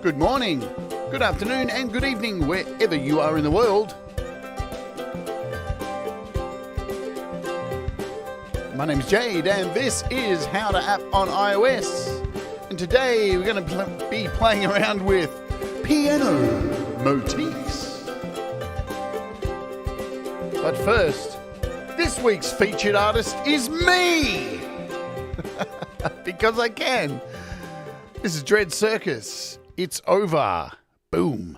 Good morning, good afternoon, and good evening, wherever you are in the world. My name's Jade, and this is How to App on iOS. And today we're going to be playing around with Piano Motifs. But first, this week's featured artist is me! Because I can. This is Dread Circus. It's over. Boom.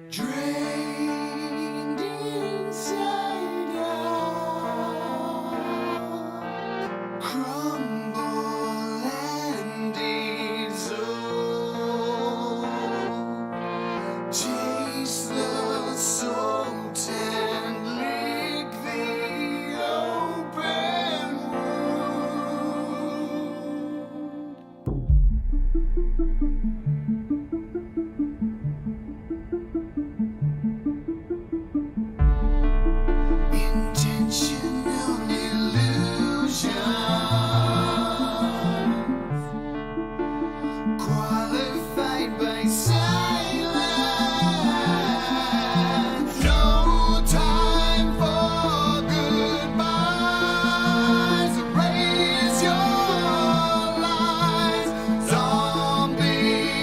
Drained inside out, crumble and dissolve. Chase the salt and lick the open wound. Intentional illusions, qualified by silence. No time for goodbyes. Erase your lies, zombie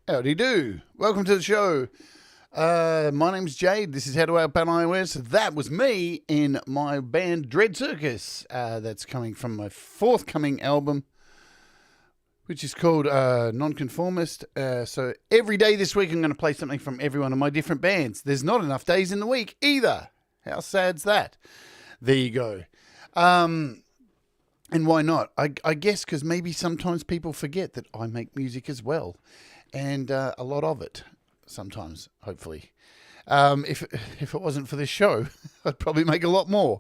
Howdy do. Welcome to the show. My name's Jade. This is How to App on iOS. That was me in my band Dread Circus. That's coming from my forthcoming album, which is called Nonconformist. So every day this week I'm going to play something from every one of my different bands. There's not enough days in the week either. How sad's that? There you go. And why not? I guess because maybe sometimes people forget that I make music as well. And a lot of it, sometimes, hopefully. If it wasn't for this show, I'd probably make a lot more.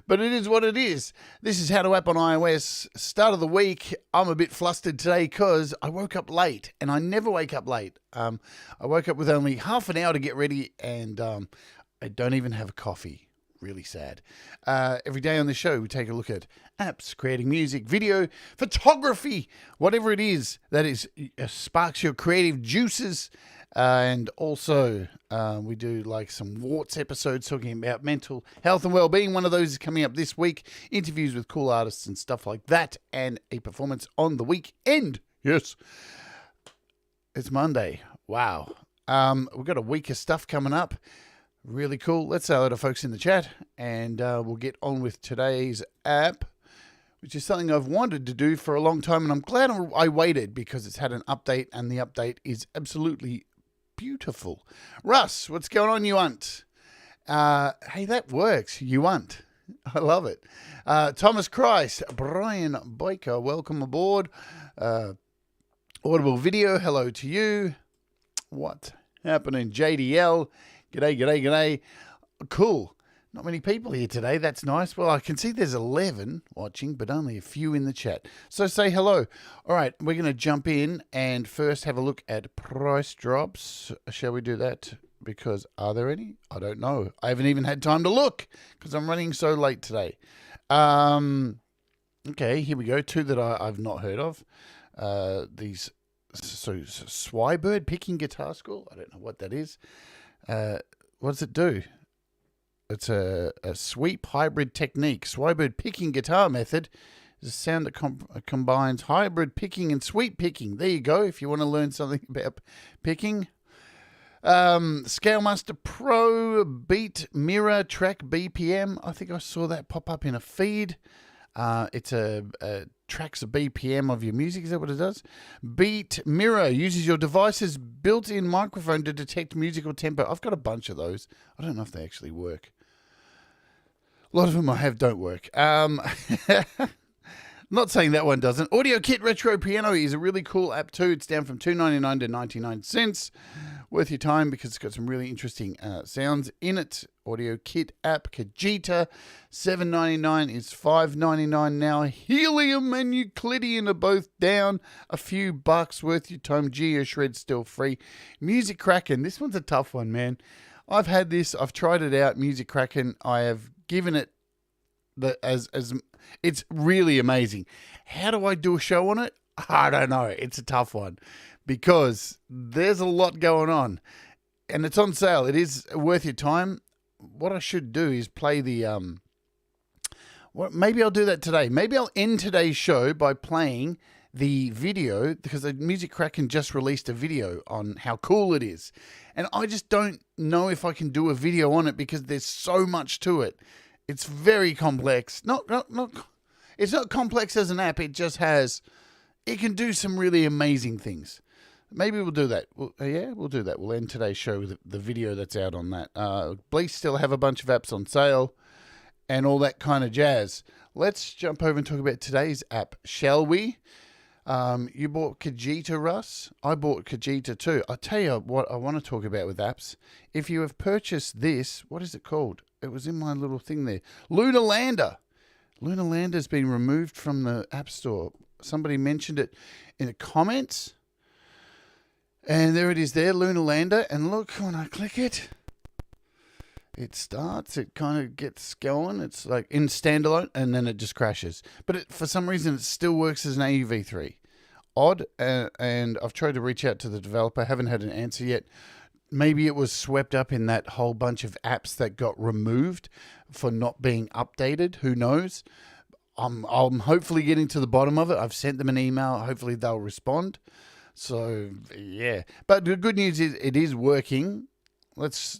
But it is what it is. This is How to App on iOS. Start of the week. I'm a bit flustered today because I woke up late. And I never wake up late. I woke up with only half an hour to get ready. And I don't even have a coffee. Really sad. Every day on the show, we take a look at apps, creating music, video, photography, whatever it is that is sparks your creative juices. And also, we do like some Warts episodes talking about mental health and well-being. One of those is coming up this week. Interviews with cool artists and stuff like that. And a performance on the weekend. Yes. It's Monday. Wow. We've got a week of stuff coming up. Really cool. Let's say hello to folks in the chat, and we'll get on with today's app, which is something I've wanted to do for a long time, and I'm glad I waited because it's had an update, and the update is absolutely beautiful. Russ, what's going on, you want? Hey, that works. You want? I love it. Thomas Christ, Brian Baker, welcome aboard. Audible Video, hello to you. What happening? JDL, g'day. Cool. Not many people here today. That's nice. Well, I can see there's 11 watching, but only a few in the chat. So say hello. All right, we're going to jump in and first have a look at price drops. Shall we do that? Because are there any? I don't know. I haven't even had time to look because I'm running so late today. Okay, here we go. Two that I've not heard of. These Swybird Picking Guitar School. I don't know what that is. What does it do? It's a sweep hybrid technique. Swybird Picking Guitar Method is a sound that combines hybrid picking and sweep picking. There you go. If you want to learn something about picking. Scalemaster Pro Beat Mirror Track BPM. I think I saw that pop up in a feed. It's tracks a BPM of your music. Is that what it does? Beat Mirror uses your device's built-in microphone to detect musical tempo. I've got a bunch of those. I don't know if they actually work. A lot of them I have don't work. Not saying that one doesn't. Audio Kit Retro Piano is a really cool app too. It's down from $2.99 to 99 cents. Worth your time because it's got some really interesting sounds in it. Audio Kit app. Kajita, $7.99 is $5.99 now. Helium and Euclidean are both down a few bucks. Worth your time. GeoShred's still free. Music Kraken. This one's a tough one, man. I've had this. I've tried it out. Music Kraken. I have given it as it's really amazing. How do I do a show on it? I don't know. It's a tough one because there's a lot going on and it's on sale. It is worth your time. What I should do is play the maybe I'll do that today. Maybe I'll end today's show by playing the video because the Music Kraken just released a video on how cool it is. And I just don't know if I can do a video on it because there's so much to it. It's very complex. It's not complex as an app. It can do some really amazing things. Maybe we'll do that. We'll do that. We'll end today's show with the video that's out on that. Please still have a bunch of apps on sale and all that kind of jazz. Let's jump over and talk about today's app, shall we? You bought Kajita, Russ. I bought Kajita too. I'll tell you what I want to talk about with apps. If you have purchased this, what is it called? It was in my little thing there. Lunar Lander. Lunar Lander's been removed from the App Store. Somebody mentioned it in the comments. And there it is there, Lunar Lander. And look, when I click it, it starts. It kind of gets going. It's like in standalone, and then it just crashes. But for some reason, it still works as an AUV3. Odd. And I've tried to reach out to the developer. Haven't had an answer yet. Maybe it was swept up in that whole bunch of apps that got removed for not being updated. Who knows? I'm hopefully getting to the bottom of it. I've sent them an email. Hopefully they'll respond. So, yeah. But the good news is it is working. Let's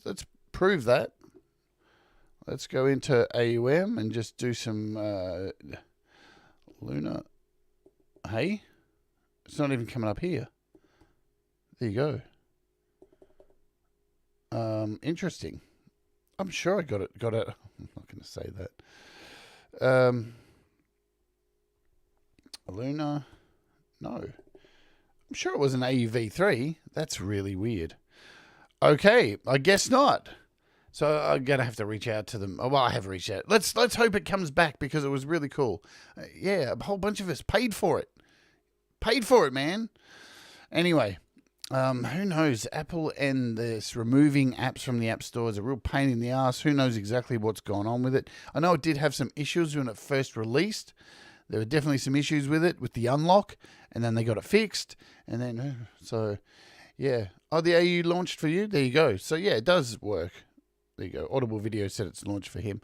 prove that. Let's go into AUM and just do some Lunar. Hey? It's not even coming up here. There you go. Interesting. I'm sure I got it. I'm not going to say that. Lunar. No. I'm sure it was an AUV3. That's really weird. Okay, I guess not. So I'm going to have to reach out to them. Oh, well, I have reached out. Let's hope it comes back because it was really cool. Yeah, a whole bunch of us paid for it. Paid for it, man. Anyway. Who knows? Apple and this removing apps from the App Store is a real pain in the ass. Who knows exactly what's going on with it? I know it did have some issues when it first released. There were definitely some issues with it, with the unlock, and then they got it fixed. And then, so, yeah. Oh, the AU launched for you? There you go. So, yeah, it does work. There you go. Audible Video said it's launched for him.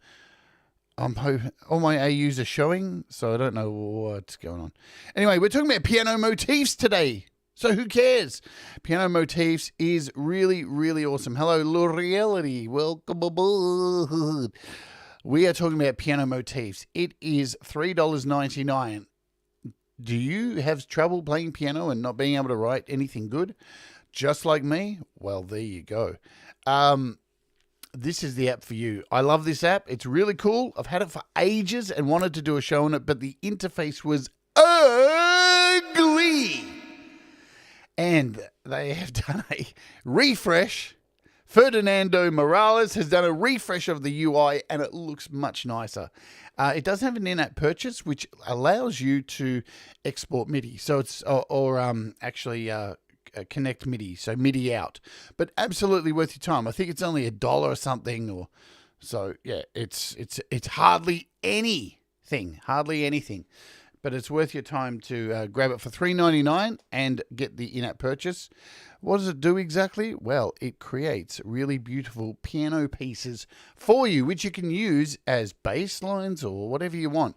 I'm hoping all my AUs are showing, so I don't know what's going on. Anyway, we're talking about Piano Motifs today. So who cares? Piano Motifs is really, really awesome. Hello, L'Oreality. Welcome aboard. We are talking about Piano Motifs. It is $3.99. Do you have trouble playing piano and not being able to write anything good? Just like me? Well, there you go. This is the app for you. I love this app. It's really cool. I've had it for ages and wanted to do a show on it, but the interface was ugly. And they have done a refresh. Fernando Morales has done a refresh of the UI and it looks much nicer. It does have an in-app purchase, which allows you to export MIDI. So it's, connect MIDI, so MIDI out. But absolutely worth your time. I think it's only $1 or something, or so. Yeah, it's hardly anything, but it's worth your time to grab it for $3.99 and get the in-app purchase. What does it do exactly? Well, it creates really beautiful piano pieces for you, which you can use as bass lines or whatever you want.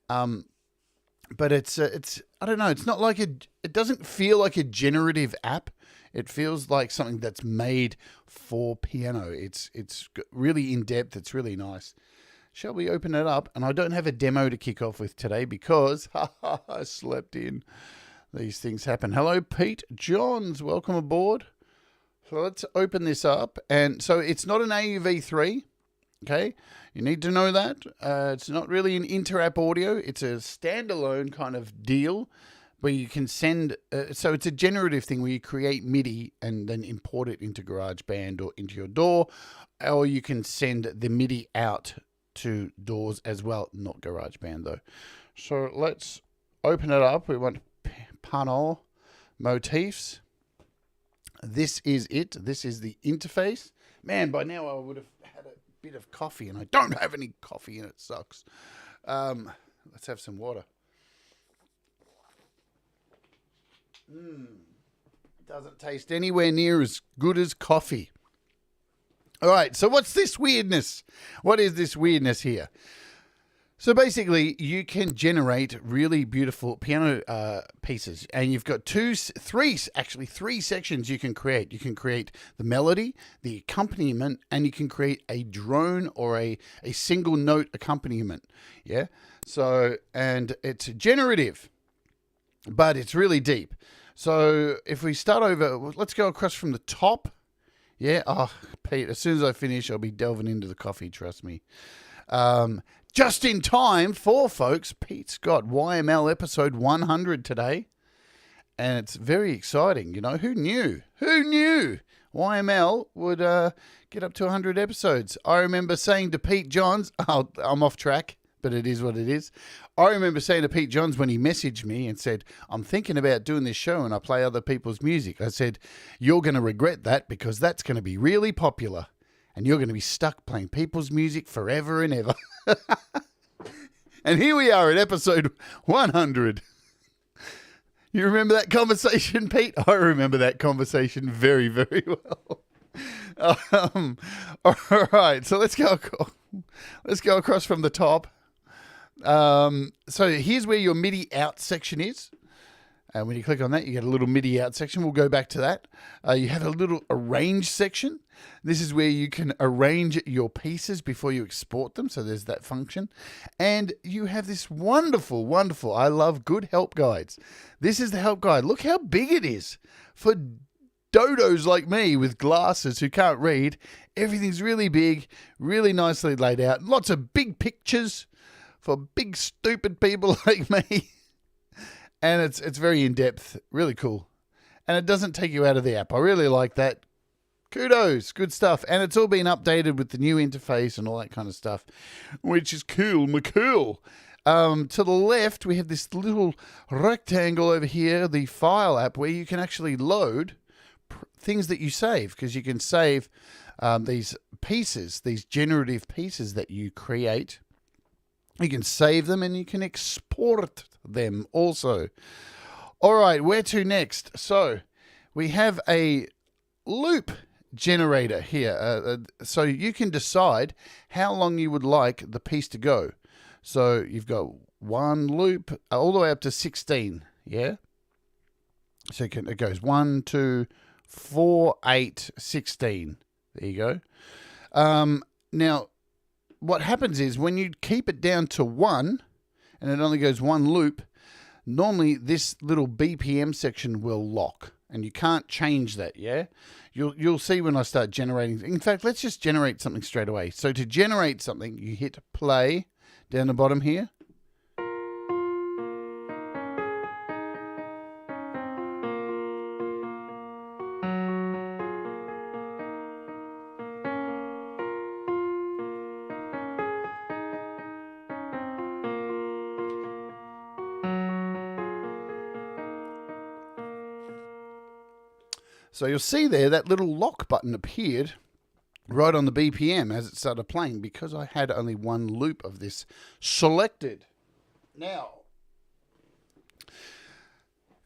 But it's I don't know. It's not like it doesn't feel like a generative app. It feels like something that's made for piano. It's really in depth. It's really nice. Shall we open it up? And I don't have a demo to kick off with today because I slept in. These things happen. Hello, Pete Johns. Welcome aboard. So let's open this up. And so it's not an AUV3. Okay, you need to know that. It's not really an inter-app audio. It's a standalone kind of deal where you can send... so it's a generative thing where you create MIDI and then import it into GarageBand or into your DAW, or you can send the MIDI out to DAWs as well. Not GarageBand, though. So let's open it up. We want Piano Motifs. This is it. This is the interface. Man, by now I would have had a bit of coffee, and I don't have any coffee, and it sucks. Let's have some water. Doesn't taste anywhere near as good as coffee. All right, so what's this weirdness? What is this weirdness here? So basically, you can generate really beautiful piano pieces, and you've got three sections you can create. You can create the melody, the accompaniment, and you can create a drone or a single note accompaniment. Yeah. So, and it's generative, but it's really deep. So if we start over, let's go across from the top. Yeah. Oh, Pete, as soon as I finish, I'll be delving into the coffee. Trust me. Just in time for, folks, Pete's got YML episode 100 today. And it's very exciting. You know, who knew? Who knew YML would get up to 100 episodes? I remember saying to Pete Johns, oh, I'm off track, but it is what it is. I remember saying to Pete Johns when he messaged me and said, I'm thinking about doing this show and I play other people's music. I said, you're going to regret that because that's going to be really popular. And you're going to be stuck playing people's music forever and ever. And here we are at episode 100. You remember that conversation, Pete? I remember that conversation very, very well. All right, so let's go across from the top. So here's where your MIDI out section is. And when you click on that, you get a little MIDI out section. We'll go back to that. You have a little arrange section. This is where you can arrange your pieces before you export them. So there's that function. And you have this wonderful, wonderful, I love good help guides. This is the help guide. Look how big it is. For dodos like me with glasses who can't read, everything's really big, really nicely laid out. Lots of big pictures for big, stupid people like me. And it's very in-depth, really cool. And it doesn't take you out of the app. I really like that. Kudos, good stuff. And it's all been updated with the new interface and all that kind of stuff, which is cool, McCool. To the left, we have this little rectangle over here, the file app, where you can actually load things that you save, because you can save these pieces, these generative pieces that you create. You can save them and you can export them also. All right, where to next? So we have a loop generator here. So you can decide how long you would like the piece to go. So you've got one loop all the way up to 16. Yeah. So it goes 1, 2, 4, 8, 16. There you go. Now, what happens is when you keep it down to 1 and it only goes 1 loop, normally this little BPM section will lock and you can't change that, yeah? You'll see when I start generating. In fact, let's just generate something straight away. So to generate something, you hit play down the bottom here. So you'll see there that little lock button appeared right on the BPM as it started playing because I had only 1 loop of this selected. Now,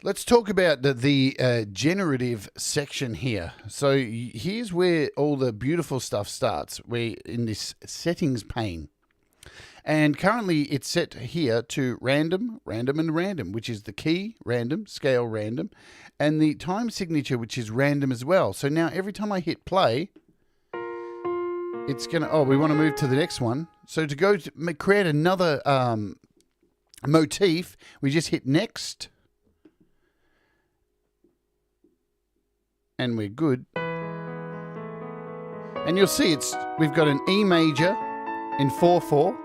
let's talk about the generative section here. So here's where all the beautiful stuff starts. We're in this settings pane. And currently it's set here to random, random, and random, which is the key, random, scale, random, and the time signature, which is random as well. So now every time I hit play, it's going to, oh, we want to move to the next one. So to go to create another motif, we just hit next. And we're good. And you'll see we've got an E major in 4/4.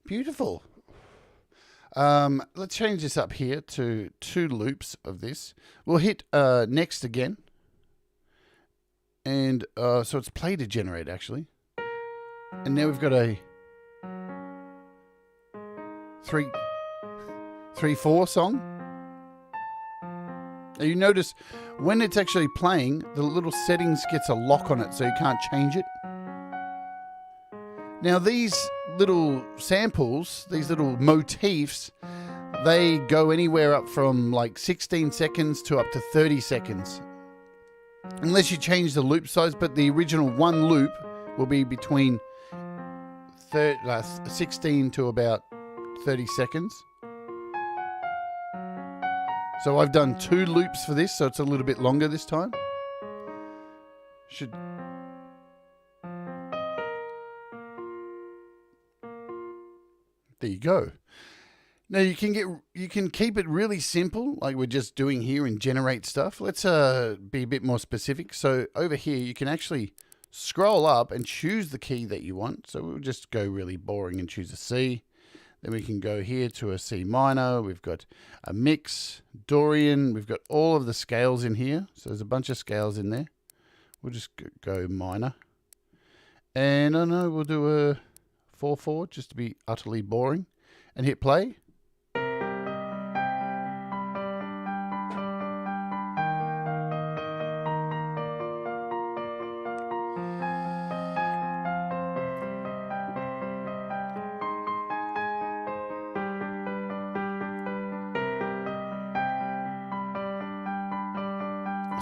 Beautiful. Let's change this up here to 2 loops of this. We'll hit next again. And so it's play to generate, actually. And now we've got a 3/4 song. Now you notice when it's actually playing, the little settings gets a lock on it so you can't change it. Now these little samples, these little motifs, they go anywhere up from like 16 seconds to up to 30 seconds. Unless you change the loop size, but the original 1 loop will be between 16 to about 30 seconds. So I've done 2 loops for this, so it's a little bit longer this time. There you go. Now you can keep it really simple, like we're just doing here and generate stuff. Let's be a bit more specific. So over here you can actually scroll up and choose the key that you want. So we'll just go really boring and choose a C. Then we can go here to a C minor. We've got a mix, Dorian. We've got all of the scales in here. So there's a bunch of scales in there. We'll just go minor. And I know we'll do a 4/4 just to be utterly boring and hit play.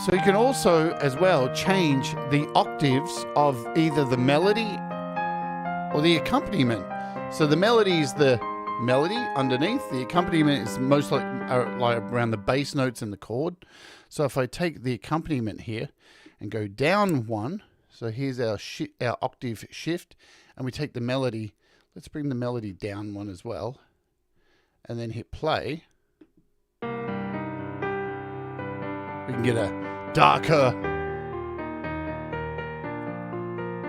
So you can also, as well, change the octaves of either the melody or the accompaniment. So the melody is the melody underneath. The accompaniment is most like around the bass notes and the chord. So if I take the accompaniment here and go down 1, so here's our octave shift, and we take the melody. Let's bring the melody down 1 as well, and then hit play. We can get a darker.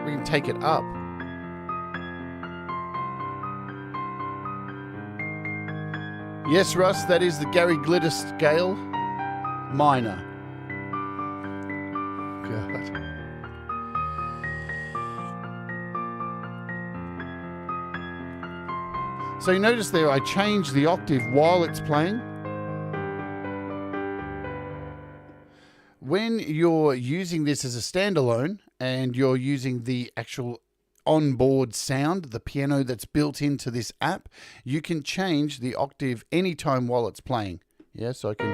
We can take it up. Yes, Russ, that is the Gary Glitter scale, minor. God. So you notice there I changed the octave while it's playing. When you're using this as a standalone and you're using the actual onboard sound, the piano that's built into this app, you can change the octave anytime while it's playing. Yeah, so I can...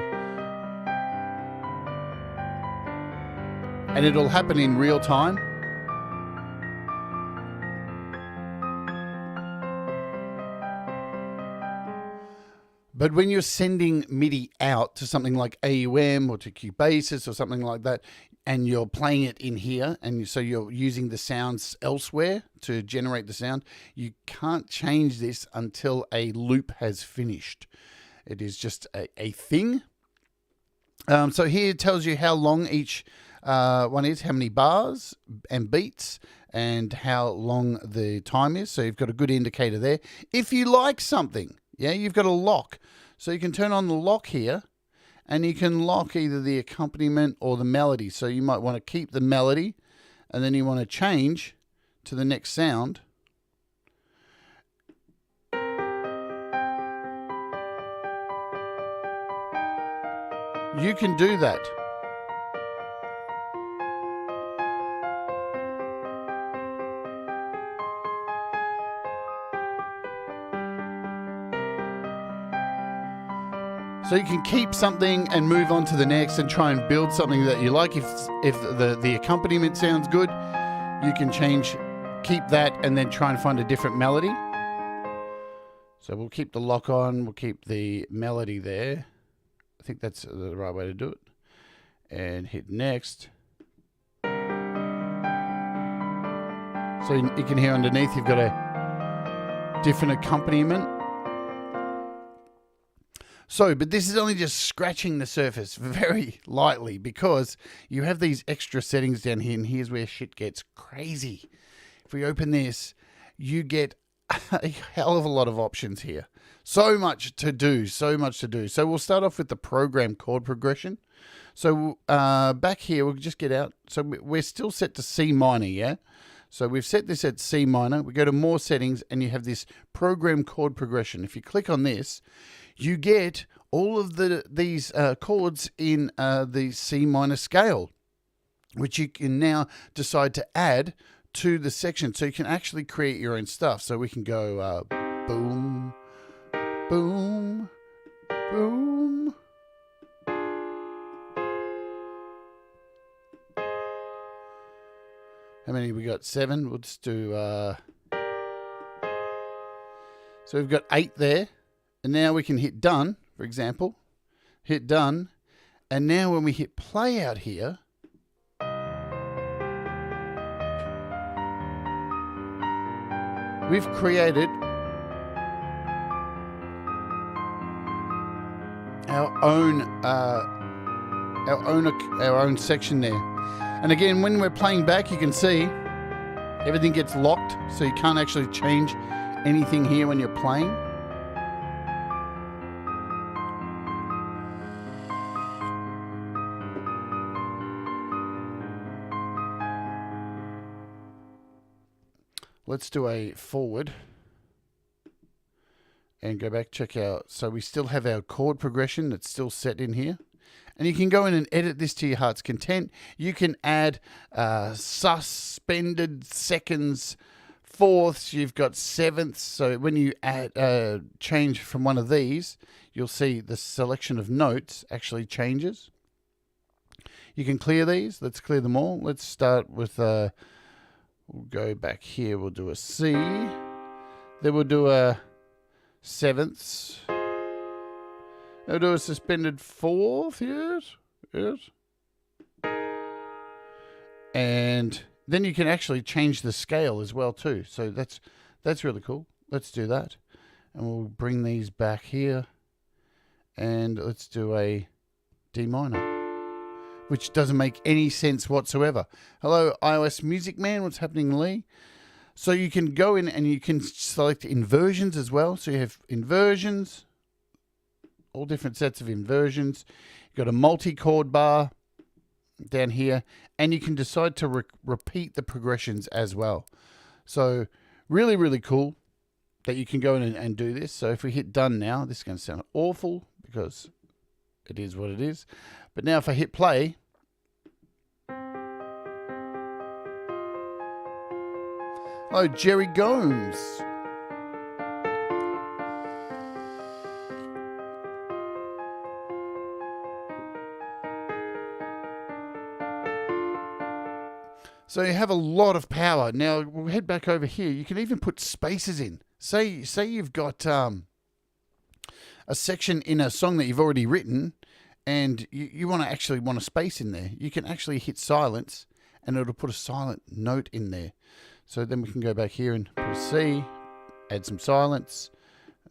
And it'll happen in real time. But when you're sending MIDI out to something like AUM or to Cubasis or something like that, and you're playing it in here, and so you're using the sounds elsewhere to generate the sound, you can't change this until a loop has finished. It is just a thing. So here it tells you how long each one is, how many bars and beats, and how long the time is. So you've got a good indicator there. If you like something, yeah, you've got a lock. So you can turn on the lock here, and you can lock either the accompaniment or the melody. So you might want to keep the melody, and then you want to change to the next sound. You can do that. So you can keep something and move on to the next and try and build something that you like. If the accompaniment sounds good, you can keep that and then try and find a different melody. So we'll keep the lock on, we'll keep the melody there. I think that's the right way to do it. And hit next. So you can hear underneath you've got a different accompaniment. So, but this is only just scratching the surface very lightly because you have these extra settings down here, and here's where shit gets crazy. If we open this, you get a hell of a lot of options here. So much to do, so much to do. So we'll start off with the program chord progression. So back here, we'll just get out. So we're still set to C minor, yeah? So we've set this at C minor. We go to more settings, and you have this program chord progression. If you click on this, you get all of these chords in the C minor scale, which you can now decide to add to the section. So you can actually create your own stuff. So we can go boom, boom, boom. How many we got? 7. We'll just do... So we've got 8 there. And now we can hit done, for example. Hit done. And now when we hit play out here, we've created our own section there. And again, when we're playing back, you can see everything gets locked, so you can't actually change anything here when you're playing. Let's do a forward and go back, check out. So we still have our chord progression that's still set in here. And you can go in and edit this to your heart's content. You can add suspended seconds, fourths, you've got sevenths. So when you add change from one of these, you'll see the selection of notes actually changes. You can clear these. Let's clear them all. Let's start with... we'll go back here. We'll do a C. Then we'll do a sevenths. We'll do a suspended fourth. Yes. Yes. And then you can actually change the scale as well too. So that's really cool. Let's do that. And we'll bring these back here. And let's do a D minor, which doesn't make any sense whatsoever. Hello, iOS Music Man. What's happening, Lee? So you can go in and you can select inversions as well. So you have inversions, all different sets of inversions. You've got a multi-chord bar down here, and you can decide to repeat the progressions as well. So really, really cool that you can go in and do this. So if we hit done now, this is going to sound awful because it is what it is. But now if I hit play, oh, Jerry Gomes. So you have a lot of power. Now we'll head back over here. You can even put spaces in. Say you've got a section in a song that you've already written, and you want a space in there, you can actually hit silence, and it'll put a silent note in there. So then we can go back here and put a C, add some silence,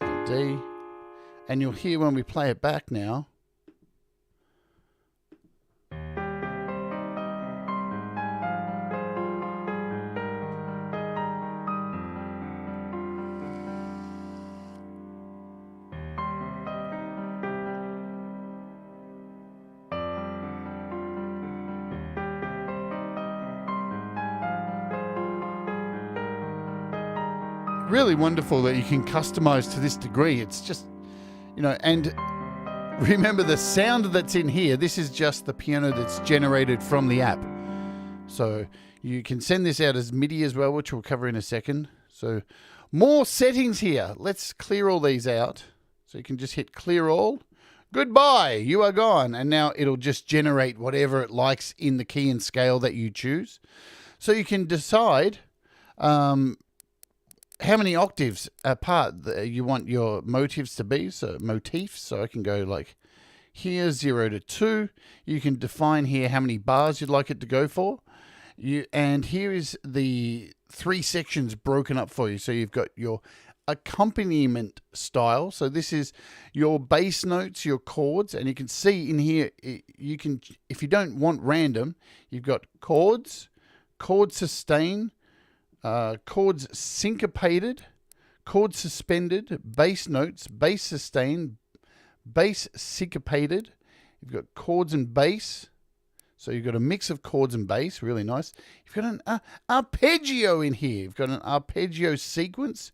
a D, and you'll hear when we play it back now. Really wonderful that you can customize to this degree. It's just, and remember the sound that's in here, this is just the piano that's generated from the app. So you can send this out as MIDI as well, which we'll cover in a second. So more settings here. Let's clear all these out. So you can just hit clear all. Goodbye, you are gone. And now it'll just generate whatever it likes in the key and scale that you choose. So you can decide how many octaves apart you want your motifs to be, so motifs. So I can go like here, 0 to 2. You can define here how many bars you'd like it to go for. And here is the 3 sections broken up for you. So you've got your accompaniment style. So this is your bass notes, your chords, and you can see in here, you can, if you don't want random, you've got chords, chord sustain, chords syncopated, chord suspended, bass notes, bass sustain, bass syncopated. You've got chords and bass. So you've got a mix of chords and bass, really nice. You've got an arpeggio in here. You've got an arpeggio sequence,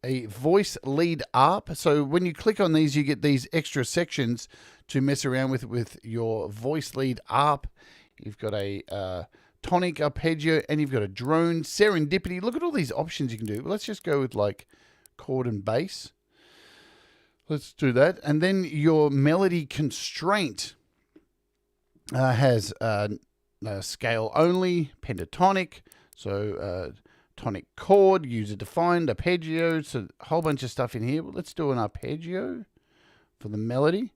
a voice lead arp. So when you click on these, you get these extra sections to mess around with your voice lead arp. You've got a tonic arpeggio, and you've got a drone, serendipity. Look at all these options you can do. Let's just go with like chord and bass. Let's do that. And then your melody constraint has scale only, pentatonic, so tonic chord, user defined, arpeggio, so a whole bunch of stuff in here. Well, let's do an arpeggio for the melody.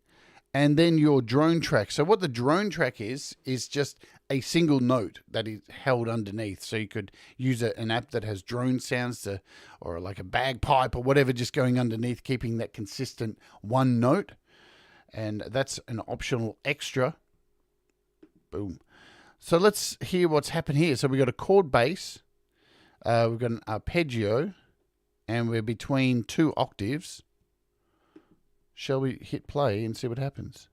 And then your drone track. So what the drone track is just a single note that is held underneath. So you could use an app that has drone sounds or like a bagpipe or whatever, just going underneath, keeping that consistent one note. And that's an optional extra. Boom. So let's hear what's happened here. So we've got a chord bass. We've got an arpeggio. And we're between 2 octaves. Shall we hit play and see what happens?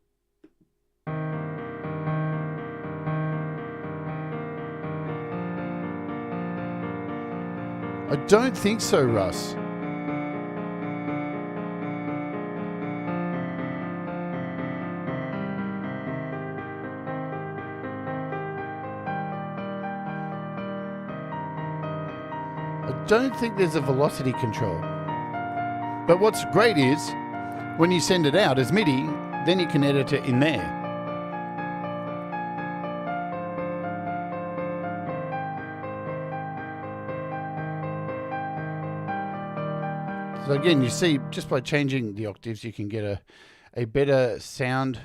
I don't think so, Russ. I don't think there's a velocity control. But what's great is, when you send it out as MIDI, then you can edit it in there. So again, you see, just by changing the octaves, you can get a better sound,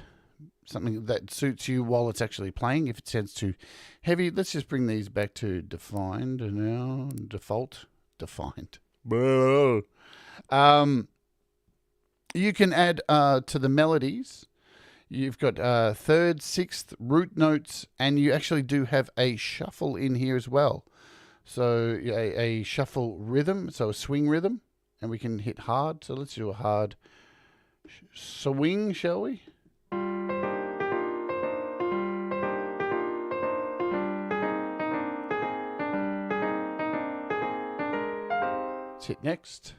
something that suits you while it's actually playing. If it sounds too heavy, let's just bring these back to defined now, default, defined. You can add to the melodies. You've got 3rd, 6th root notes, and you actually do have a shuffle in here as well. So a shuffle rhythm, so a swing rhythm, and we can hit hard. So let's do a hard swing, shall we? Let's hit next.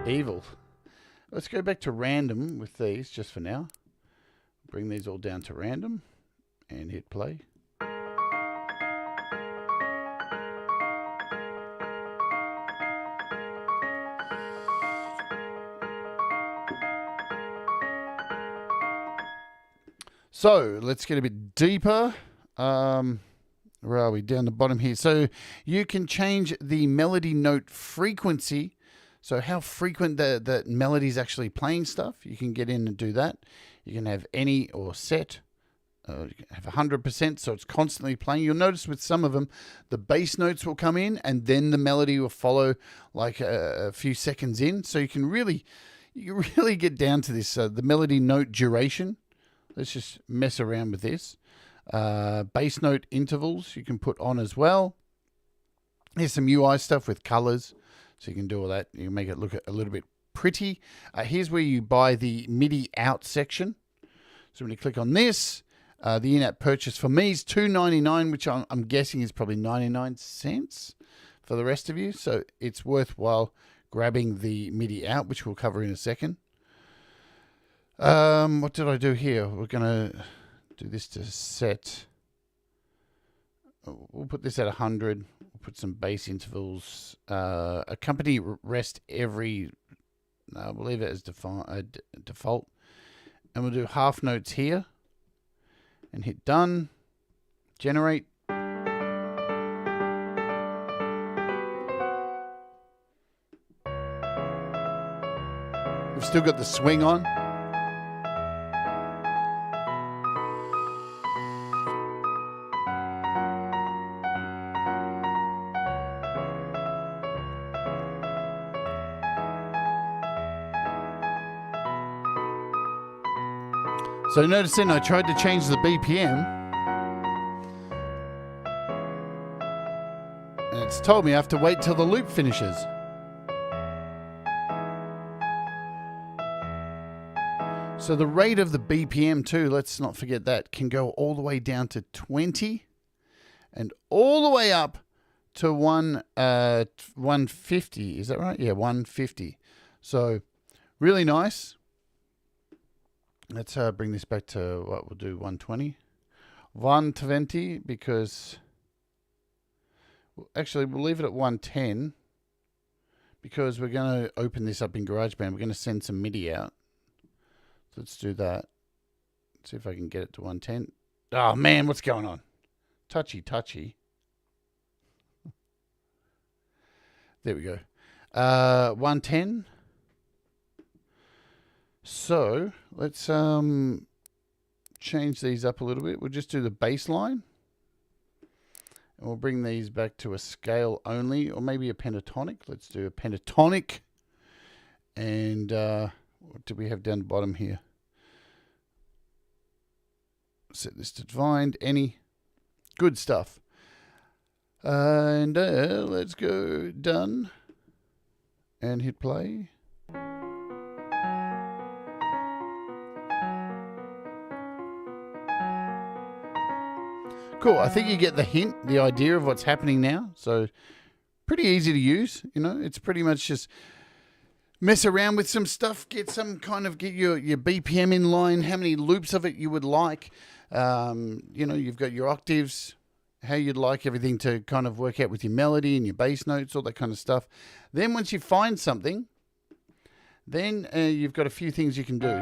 Evil. Let's go back to random with these just for now. Bring these all down to random and hit play. So let's get a bit deeper. Where are we? Down the bottom here. So you can change the melody note frequency. So how frequent the melody is actually playing stuff. You can get in and do that. You can have any or set. You can have 100%, so it's constantly playing. You'll notice with some of them, the bass notes will come in and then the melody will follow like a few seconds in. So you really get down to this, the melody note duration. Let's just mess around with this. Bass note intervals you can put on as well. Here's some UI stuff with colors. So you can do all that. You can make it look a little bit pretty. Here's where you buy the MIDI out section. So when you click on this, the in-app purchase for me is $2.99, which I'm guessing is probably 99 cents for the rest of you. So it's worthwhile grabbing the MIDI out, which we'll cover in a second. What did I do here? We're going to do this to set. We'll put this at 100. We'll put some bass intervals. Accompany rest every. We'll leave it as default. And we'll do half notes here. And hit done. Generate. We've still got the swing on. So notice then I tried to change the BPM and it's told me I have to wait till the loop finishes. So the rate of the BPM too, let's not forget that, can go all the way down to 20 and all the way up to 150. Is that right? Yeah, 150. So really nice. Let's bring this back to what we'll do, 120. 120 because, actually we'll leave it at 110 because we're going to open this up in GarageBand. We're going to send some MIDI out. So let's do that. Let's see if I can get it to 110. Oh man, what's going on? Touchy. There we go. 110. So let's change these up a little bit. We'll just do the bass line. And we'll bring these back to a scale only, or maybe a pentatonic. Let's do a pentatonic. And what do we have down the bottom here? Set this to find any. Good stuff. And let's go done. And hit play. Cool. I think you get the hint, the idea of what's happening now. So pretty easy to use. You know, it's pretty much just mess around with some stuff, get your BPM in line, how many loops of it you would like. You know, you've got your octaves, how you'd like everything to kind of work out with your melody and your bass notes, all that kind of stuff. Then once you find something, then you've got a few things you can do.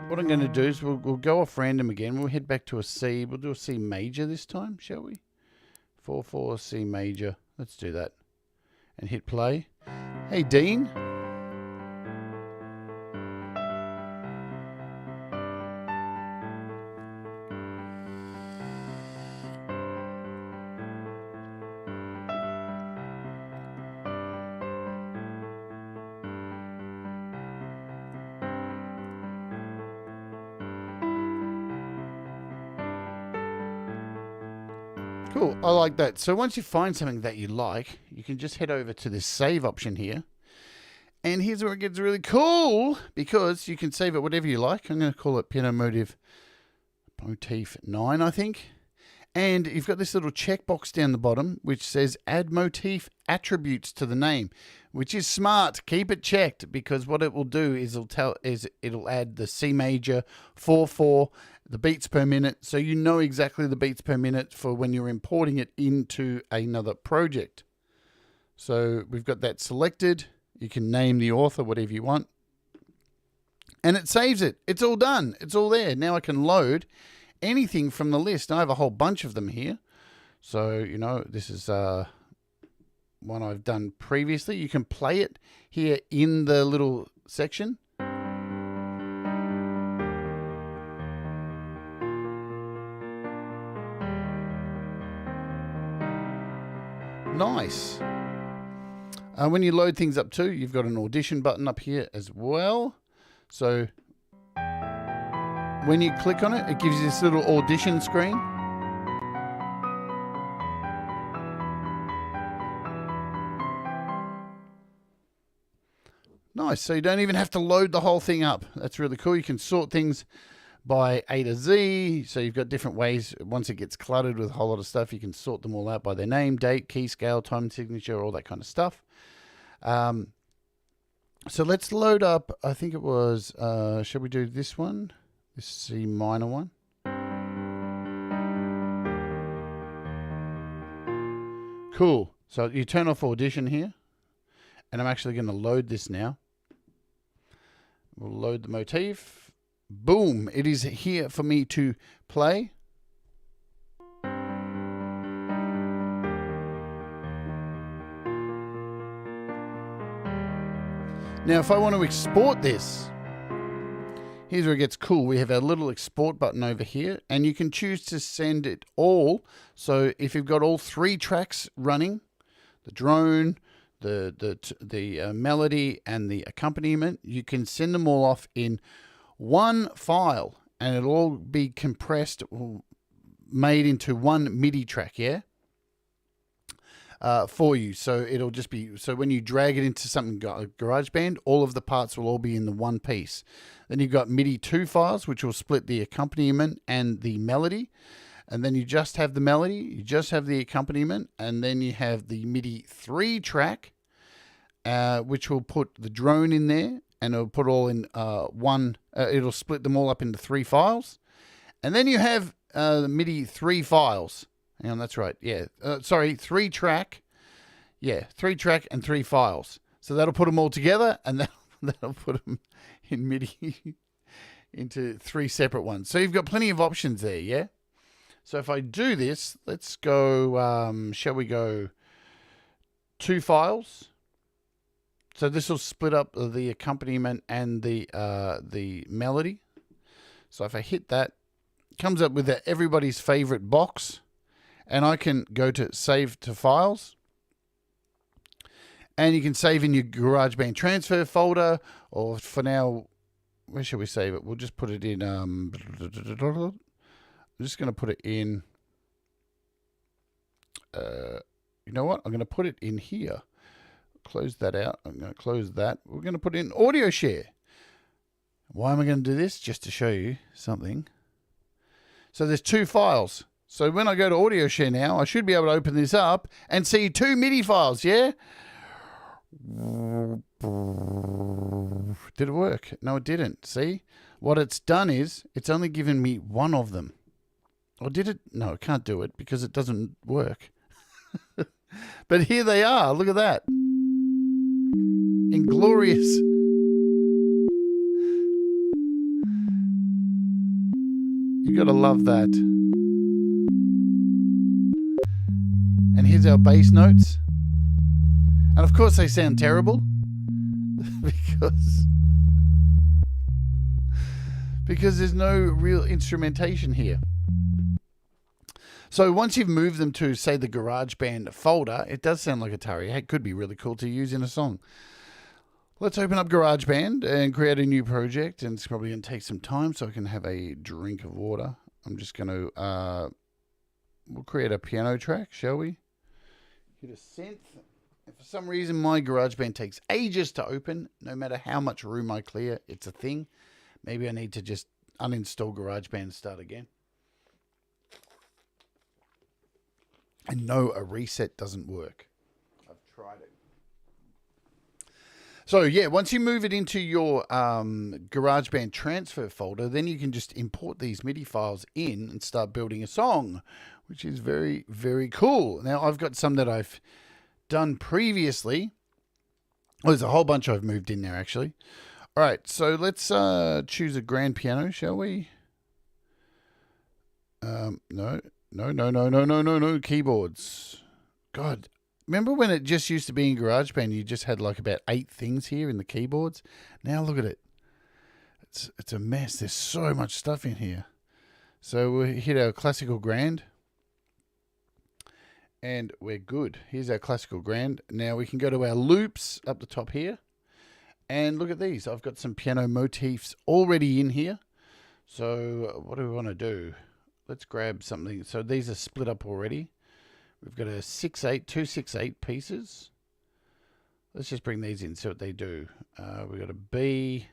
What I'm going to do is we'll go off random again. We'll head back to a C. We'll do a C major this time, shall we? 4/4 C major. Let's do that. And hit play. Hey, Dean. Cool, I like that. So once you find something that you like, you can just head over to this save option here. And here's where it gets really cool, because you can save it whatever you like. I'm going to call it Piano Motif 9, I think. And you've got this little checkbox down the bottom, which says add motif attributes to the name, which is smart. Keep it checked, because what it will do is it'll add the C major 4/4, the beats per minute, so you know exactly the beats per minute for when you're importing it into another project. So we've got that selected. You can name the author whatever you want. And it saves it. It's all done. It's all there. Now I can load anything from the list. I have a whole bunch of them here. So, you know, this is one I've done previously. You can play it here in the little section. Nice. When you load things up too, you've got an audition button up here as well. So when you click on it, it gives you this little audition screen. Nice. So you don't even have to load the whole thing up. That's really cool. You can sort things by A to Z. So you've got different ways. Once it gets cluttered with a whole lot of stuff, you can sort them all out by their name, date, key scale, time signature, all that kind of stuff. So let's load up, I think it was, shall we do this one? This C minor one. Cool. So you turn off audition here, and I'm actually going to load this now. We'll load the motif. Boom. It is here for me to play. Now, if I want to export this, here's where it gets cool. We have our little export button over here, and you can choose to send it all. So if you've got all 3 tracks running, the drone, the melody, and the accompaniment, you can send them all off in one file, and it'll all be compressed, made into one MIDI track, yeah? For you. So it'll just be, so when you drag it into something like GarageBand, all of the parts will all be in the one piece. Then you've got MIDI 2 files, which will split the accompaniment and the melody. And then you just have the melody, you just have the accompaniment, and then you have the MIDI 3 track, which will put the drone in there, and it'll put all in it'll split them all up into 3 files. And then you have the MIDI 3 files. Hang on, that's right. Yeah. 3 track. Yeah, 3 track and 3 files. So that'll put them all together, and that'll put them in MIDI into 3 separate ones. So you've got plenty of options there, yeah? So if I do this, let's go, shall we go 2 files? So this will split up the accompaniment and the melody. So if I hit that, it comes up with everybody's favorite box. And I can go to save to files. And you can save in your GarageBand transfer folder. Or for now, where should we save it? We'll just put it in. I'm just going to put it in. You know what? I'm going to put it in here. Close that out. I'm going to close that. We're going to put it in audio share. Why am I going to do this? Just to show you something. So there's 2 files. So when I go to audio share now, I should be able to open this up and see 2 MIDI files, yeah? Did it work? No, it didn't. See? What it's done is, it's only given me one of them. Or did it? No, it can't do it because it doesn't work. But here they are. Look at that. Inglorious. You gotta love that. And here's our bass notes. And of course they sound terrible. because there's no real instrumentation here. So once you've moved them to, say, the GarageBand folder, it does sound like Atari. It could be really cool to use in a song. Let's open up GarageBand and create a new project. And it's probably going to take some time so I can have a drink of water. I'm just going to, we'll create a piano track, shall we? Hit a synth. And for some reason, my GarageBand takes ages to open. No matter how much room I clear, it's a thing. Maybe I need to just uninstall GarageBand and start again. And no, a reset doesn't work. I've tried it. So yeah, once you move it into your GarageBand transfer folder, then you can just import these MIDI files in and start building a song, which is very, very cool. Now, I've got some that I've done previously. Well, there's a whole bunch I've moved in there, actually. All right, so let's choose a grand piano, shall we? No, keyboards. God, remember when it just used to be in GarageBand? You just had like about 8 things here in the keyboards. Now look at it. It's a mess. There's so much stuff in here. So we'll hit our classical grand. And we're good. Here's our classical grand. Now we can go to our loops up the top here. And look at these. I've got some piano motifs already in here. So what do we want to do? Let's grab something. So these are split up already. We've got a 6/8, 2/6/8 pieces. Let's just bring these in, see what they do. We've got a B.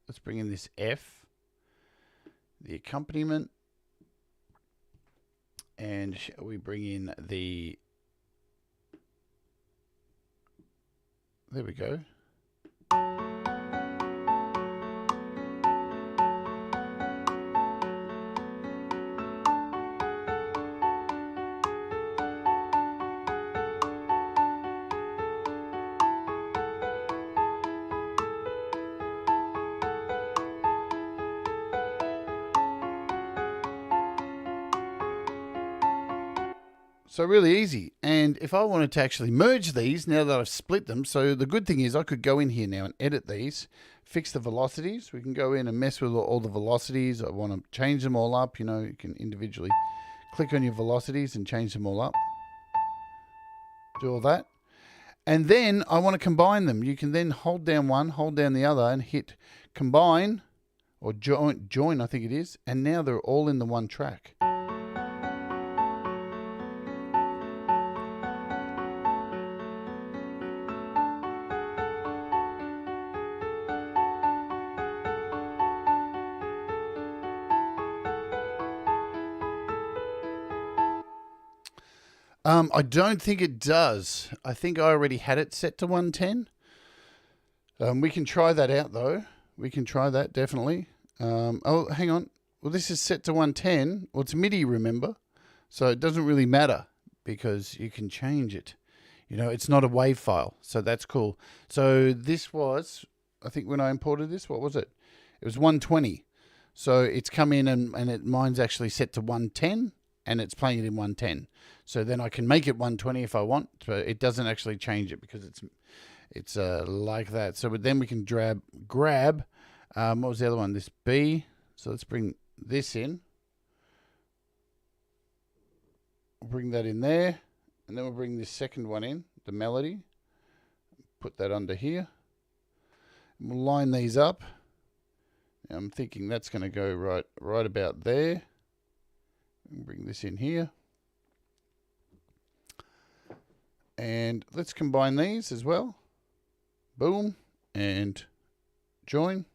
Let's bring in this F. The accompaniment. And shall we bring in the... There we go. So really easy. And if I wanted to actually merge these, now that I've split them, so the good thing is I could go in here now and edit these, fix the velocities. We can go in and mess with all the velocities. I want to change them all up. You know, you can individually click on your velocities and change them all up. Do all that. And then I want to combine them. You can then hold down one, hold down the other, and hit combine, or join I think it is. And now they're all in the one track. I don't think it does. I think I already had it set to 110. We can try that out, though. We can try that, definitely. Oh, hang on. Well, this is set to 110. Well, it's MIDI, remember? So it doesn't really matter because you can change it. You know, it's not a WAV file, so that's cool. So this was, I think when I imported this, what was it? It was 120. So it's come in and mine's actually set to 110. And it's playing it in 110. So then I can make it 120 if I want, but it doesn't actually change it because it's like that. So then we can grab what was the other one? This B. So let's bring this in. We'll bring that in there. And then we'll bring this second one in, the melody. Put that under here. And we'll line these up. Now I'm thinking that's going to go right about there. Bring this in here. And let's combine these as well. Boom. And join.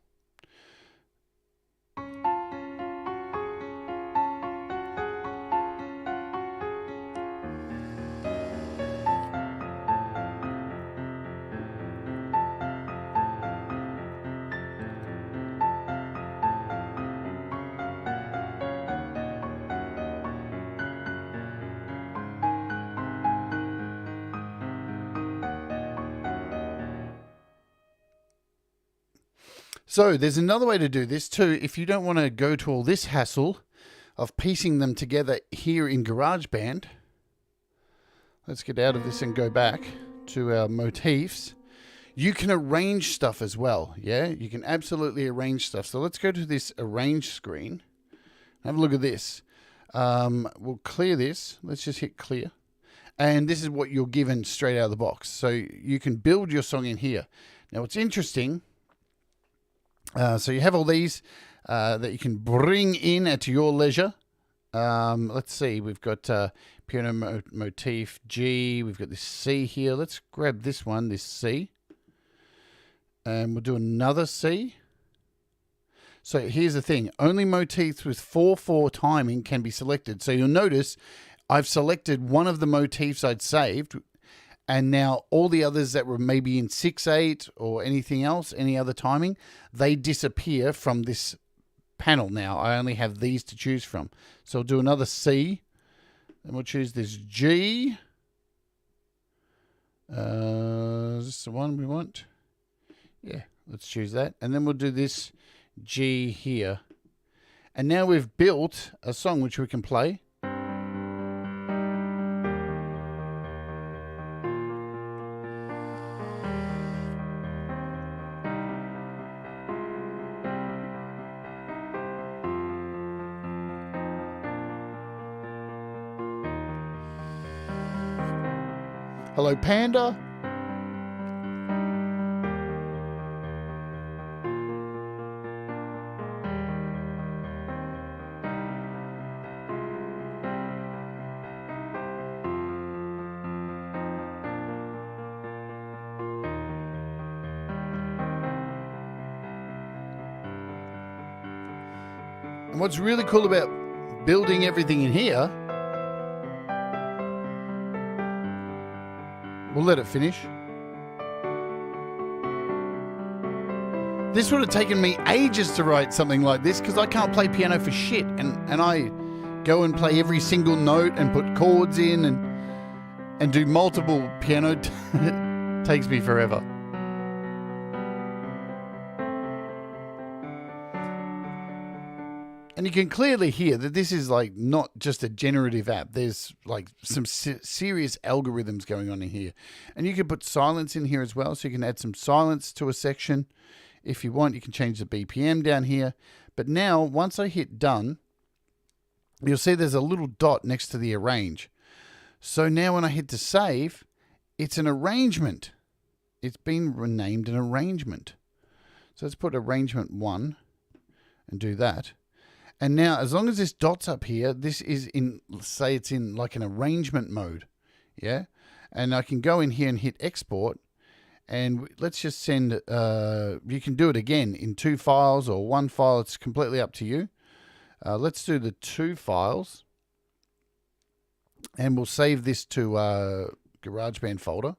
So there's another way to do this too. If you don't want to go to all this hassle of piecing them together here in GarageBand, let's get out of this and go back to our motifs. You can arrange stuff as well. Yeah, you can absolutely arrange stuff. So let's go to this arrange screen. Have a look at this. We'll clear this. Let's just hit clear. And this is what you're given straight out of the box. So you can build your song in here. Now what's interesting, so you have all these that you can bring in at your leisure. Let's see, we've got piano motif G, we've got this C here. Let's grab this one, this C, and we'll do another C. So here's the thing, only motifs with 4/4 timing can be selected. So you'll notice I've selected one of the motifs I'd saved, and now all the others that were maybe in 6/8 or anything else, any other timing, they disappear from this panel now. I only have these to choose from. So I'll do another C, and we'll choose this G. Is this the one we want? Yeah, Let's choose that. And then we'll do this G here. And now we've built a song which we can play. Hello, Panda. And what's really cool about building everything in here, we'll let it finish. This would have taken me ages to write something like this because I can't play piano for shit. And I go and play every single note and put chords in and do multiple piano. It takes me forever. And you can clearly hear that this is like not just a generative app. There's like some serious algorithms going on in here. And you can put silence in here as well. So you can add some silence to a section. If you want, you can change the BPM down here. But now, once I hit done, you'll see there's a little dot next to the arrange. So now when I hit to save, it's an arrangement. It's been renamed an arrangement. So let's put arrangement 1 and do that. And now, as long as this dot's up here, this is in, say it's in like an arrangement mode. Yeah. And I can go in here and hit export. And let's just send, you can do it again in 2 files or 1 file. It's completely up to you. Let's do the 2 files. And we'll save this to GarageBand folder.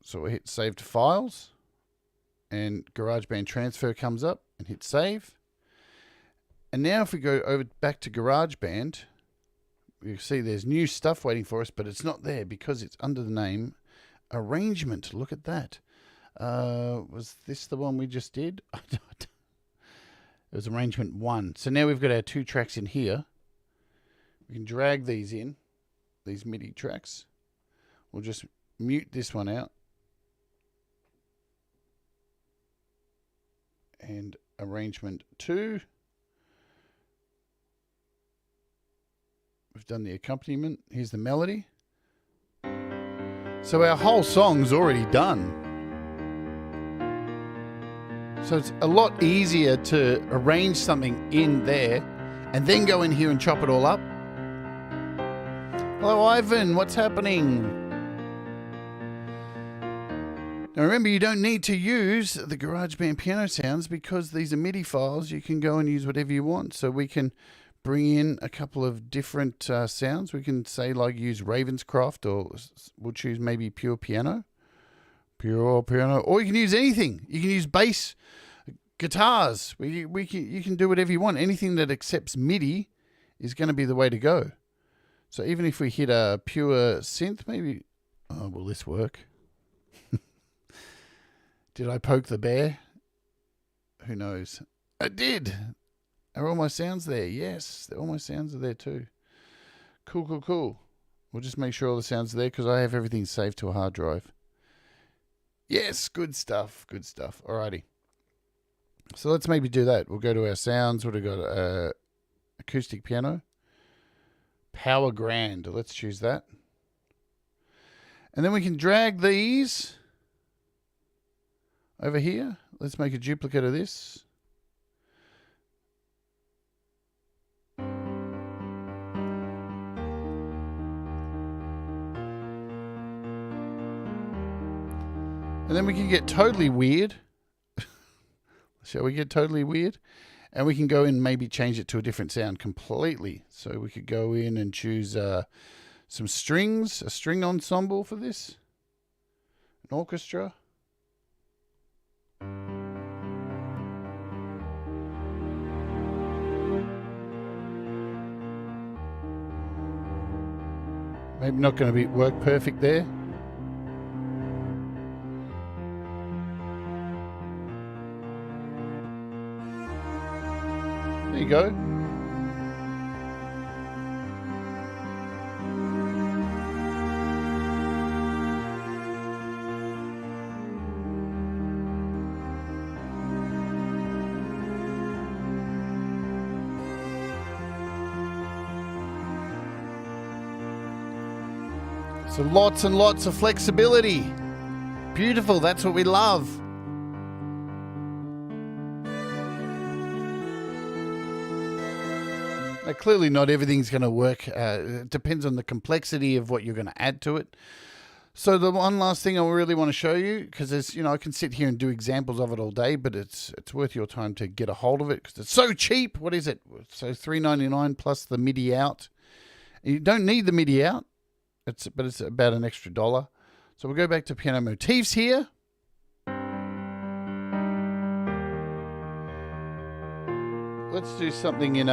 So we'll hit save to files. And GarageBand transfer comes up and hit save. And now if we go over back to GarageBand, you see there's new stuff waiting for us, but it's not there because it's under the name arrangement. Look at that. Was this the one we just did? It was arrangement 1. So now we've got our 2 tracks in here. We can drag these in, these MIDI tracks. We'll just mute this one out. And arrangement 2. We've done the accompaniment. Here's the melody. So our whole song's already done. So it's a lot easier to arrange something in there and then go in here and chop it all up. Hello, Ivan. What's happening? Now remember, you don't need to use the GarageBand piano sounds because these are MIDI files. You can go and use whatever you want. So we can bring in a couple of different sounds. We can say like use Ravenscroft, or we'll choose maybe pure piano, or you can use anything. You can use bass, guitars. You can do whatever you want. Anything that accepts MIDI is going to be the way to go. So even if we hit a pure synth, maybe, oh, will this work? Did I poke the bear? Who knows? I did. Are all my sounds there? Yes, all my sounds are there too. Cool. We'll just make sure all the sounds are there because I have everything saved to a hard drive. Yes, good stuff. Alrighty. So let's maybe do that. We'll go to our sounds. What have we got? Acoustic piano. Power Grand. Let's choose that. And then we can drag these over here. Let's make a duplicate of this. And then we can get totally weird. Shall we get totally weird? And we can go in and maybe change it to a different sound completely. So we could go in and choose some strings, a string ensemble for this. An orchestra. Maybe not going to work perfect there. There you go. So lots and lots of flexibility. Beautiful, that's what we love. Now, clearly not everything's going to work. It depends on the complexity of what you're going to add to it. So the one last thing I really want to show you, because there's, I can sit here and do examples of it all day, but it's worth your time to get a hold of it because it's so cheap. What is it? So $3.99 plus the MIDI out. You don't need the MIDI out. But it's about an extra $1. So we'll go back to Piano Motifs here. Let's do something in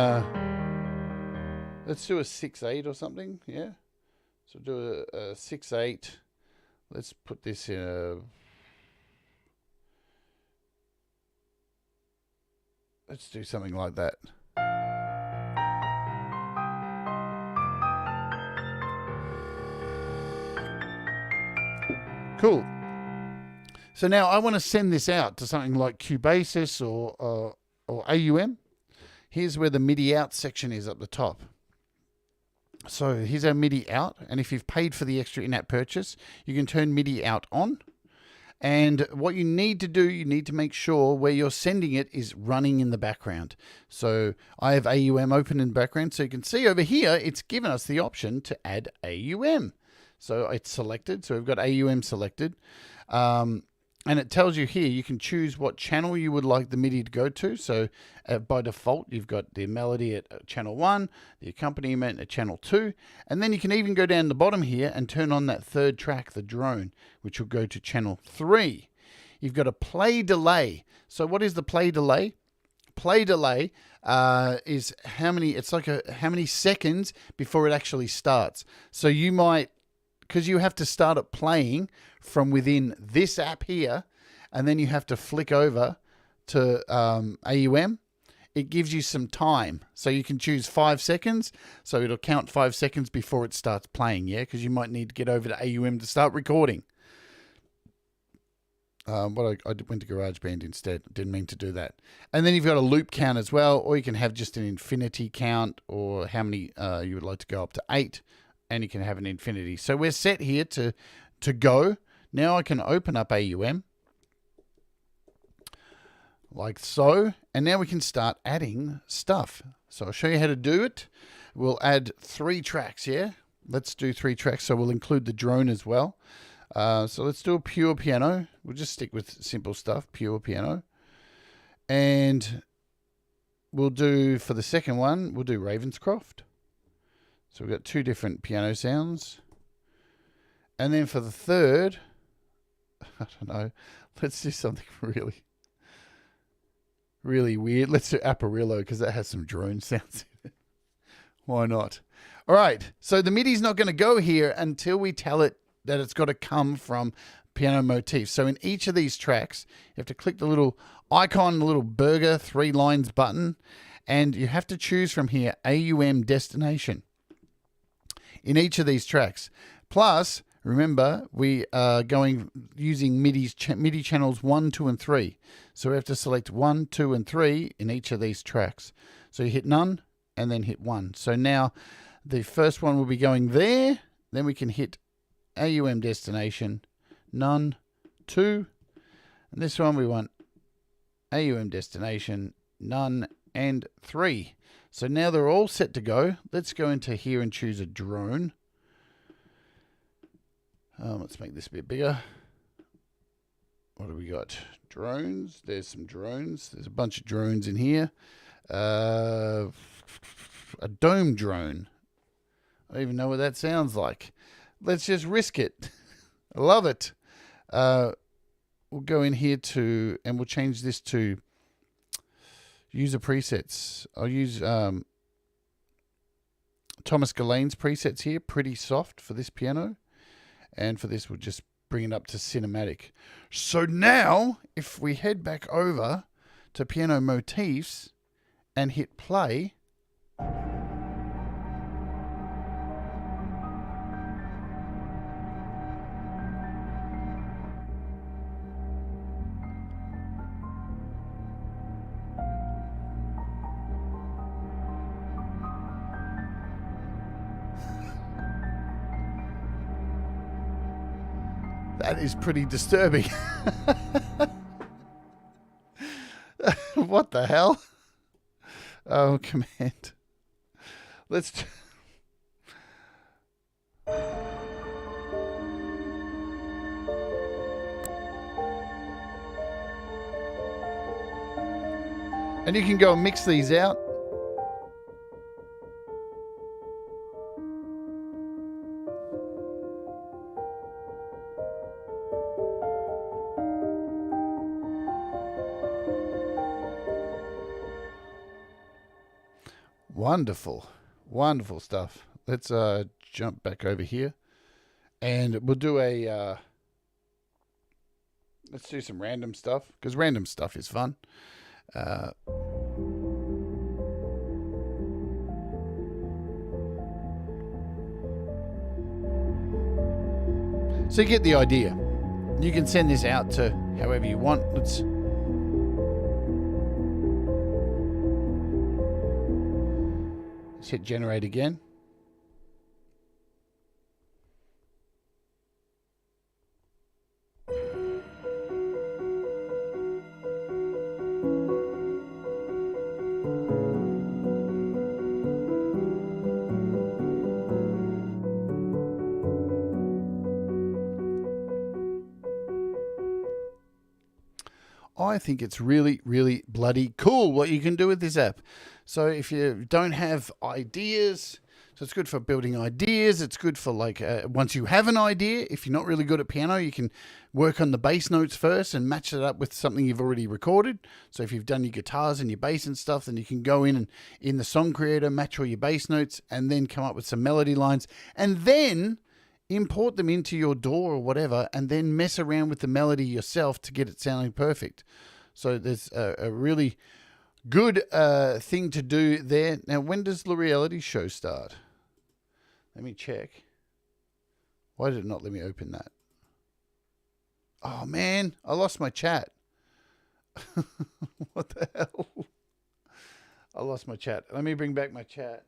let's do a 6/8 or something, yeah. So do a 6/8. Let's put this in let's do something like that. Cool. So now I want to send this out to something like Cubasis or AUM. Here's where the MIDI out section is up the top. So here's our MIDI out. And if you've paid for the extra in-app purchase, you can turn MIDI out on. And what you need to do, you need to make sure where you're sending it is running in the background. So I have AUM open in the background. So you can see over here, it's given us the option to add AUM. So it's selected. So we've got AUM selected. And it tells you here, you can choose what channel you would like the MIDI to go to. So by default, you've got the melody at channel 1, the accompaniment at channel 2. And then you can even go down the bottom here and turn on that third track, the drone, which will go to channel 3. You've got a play delay. So what is the play delay? Play delay is how many seconds before it actually starts. So you might, because you have to start it playing from within this app here, and then you have to flick over to AUM, it gives you some time. So you can choose 5 seconds, so it'll count 5 seconds before it starts playing, yeah? Because you might need to get over to AUM to start recording. But I went to GarageBand instead. Didn't mean to do that. And then you've got a loop count as well, or you can have just an infinity count, or how many you would like to go up to 8. And you can have an infinity. So we're set here to go. Now I can open up AUM like so. And now we can start adding stuff. So I'll show you how to do it. We'll add 3 tracks, yeah? Let's do 3 tracks. So we'll include the drone as well. So let's do a pure piano. We'll just stick with simple stuff, pure piano. And we'll do, for the second one, we'll do Ravenscroft. So we've got 2 different piano sounds. And then for the third, I don't know, let's do something really weird. Let's do Apparillo because that has some drone sounds in it. Why not? All right, so the MIDI's not going to go here until we tell it that it's got to come from Piano Motifs. So in each of these tracks, you have to click the little icon, the little burger 3 lines button, and you have to choose from here AUM destination in each of these tracks. Plus, remember, we are using MIDI channels 1, 2, and 3. So we have to select 1, 2, and 3 in each of these tracks. So you hit none and then hit 1. So now the first one will be going there. Then we can hit AUM destination, none, 2. And this one we want AUM destination, none, and 3. So now they're all set to go. Let's go into here and choose a drone. Let's make this a bit bigger. What do we got? Drones. There's some drones. There's a bunch of drones in here. A dome drone. I don't even know what that sounds like. Let's just risk it. I love it. We'll go in here and we'll change this to user presets. I'll use Thomas Galane's presets here. Pretty soft for this piano. And for this, we'll just bring it up to cinematic. So now, if we head back over to Piano Motifs and hit play, that is pretty disturbing. What the hell? Oh, command. Let's... And you can go and mix these out. Wonderful, wonderful stuff. Let's jump back over here, and we'll do a. Let's do some random stuff, because random stuff is fun. So you get the idea. You can send this out to however you want. Let's hit generate again. I think it's really, really bloody cool what you can do with this app. So if you don't have ideas, so it's good for building ideas. It's good for once you have an idea, if you're not really good at piano, you can work on the bass notes first and match it up with something you've already recorded. So if you've done your guitars and your bass and stuff, then you can go in and in the song creator, match all your bass notes and then come up with some melody lines and then import them into your DAW or whatever, and then mess around with the melody yourself to get it sounding perfect. So there's a really good thing to do there. Now, when does the reality show start? Let me check. Why did it not let me open that? Oh, man, I lost my chat. What the hell? I lost my chat. Let me bring back my chat.